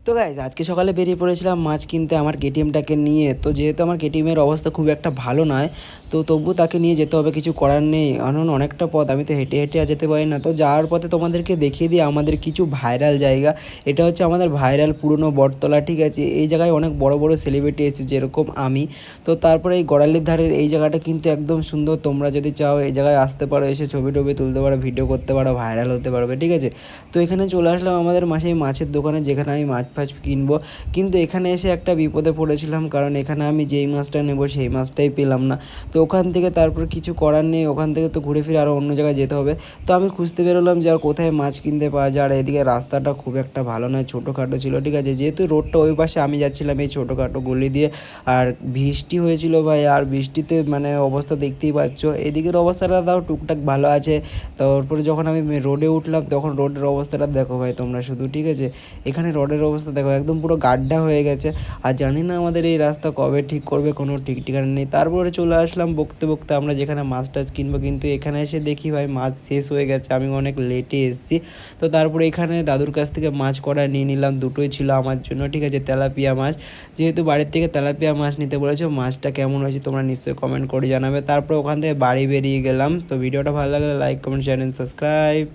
তো গাইজ আজকে সকালে বেরিয়ে পড়েছিলাম মাছ কিনতে আমার কেটিএমটাকে নিয়ে। তো যেহেতু আমার কেটিএমের অবস্থা খুব একটা ভালো নয়, তো তবু তাকে নিয়ে যেতে হবে, কিছু করার নেই। কারণ অনেকটা পথ, আমি তো হেঁটে হেঁটে আর যেতে পারি না। তো যাওয়ার পথে তোমাদেরকে দেখিয়ে দিই আমাদের কিছু ভাইরাল জায়গা। এটা হচ্ছে আমাদের ভাইরাল পুরনো বটতলা, ঠিক আছে। এই জায়গায় অনেক বড় বড় সেলিব্রিটি এসেছে, যেরকম আমি। তো তারপরে এই গড়ালির ধারের এই জায়গাটা কিন্তু একদম সুন্দর। তোমরা যদি চাও এই জায়গায় আসতে পারো, এসে ছবি টবি তুলতে পারো, ভিডিও করতে পারো, ভাইরাল হতে পারবে, ঠিক আছে। তো এখানে চলে আসলাম আমাদের মাছের দোকানে, যেখানে আমি মাছ ফাছ কিনবো। কিন্তু এখানে এসে একটা বিপদে পড়েছিলাম, কারণ এখানে আমি যেই মাছটা নেবো সেই মাছটাই পেলাম না। তো ওখান থেকে তারপর কিছু করার নেই, ওখান থেকে তো ঘুরে ফিরে আরও অন্য জায়গায় যেতে হবে। তো আমি খুঁজতে বেরোলাম যে আর কোথায় মাছ কিনতে পাওয়া যায়। আর এদিকে রাস্তাটা খুব একটা ভালো নয়, ছোটোখাটো ছিল, ঠিক আছে। যেহেতু রোডটা ওই পাশে, আমি যাচ্ছিলাম এই ছোটোখাটো গলি দিয়ে। আর বৃষ্টি হয়েছিল ভাই, আর বৃষ্টিতে মানে অবস্থা দেখতেই পাচ্ছ। এদিকের অবস্থাটা তাও টুকটাক ভালো আছে। তারপরে যখন আমি রোডে উঠলাম, তখন রোডের অবস্থাটা দেখো ভাই তোমরা শুধু, ঠিক আছে। এখানে রোডের অবস্থা দেখো, একদম পুরো গাড্ডা হয়ে গেছে। আর জানি না আমাদের এই রাস্তা কবে ঠিক করবে, কোনো ঠিক ঠিকানা নেই। তারপরে চলে আসলাম বকতে বকতে আমরা যেখানে মাছ টাছ কিনবো, কিন্তু এখানে এসে দেখি ভাই মাছ শেষ হয়ে গেছে, আমি অনেক লেটে এসেছি। তো তারপরে এখানে দাদুর কাছ থেকে মাছ কড়া নিয়ে নিলাম, দুটোই ছিল আমার জন্য, ঠিক আছে। তেলাপিয়া মাছ, যেহেতু বাড়ির থেকে তেলাপিয়া মাছ নিতে বলেছো। মাছটা কেমন হয়েছে তোমরা নিশ্চয়ই কমেন্ট করে জানাবে। তারপর ওখান থেকে বাড়ি বেরিয়ে গেলাম। তো ভিডিওটা ভালো লাগলে লাইক কমেন্ট চ্যানেল সাবস্ক্রাইব।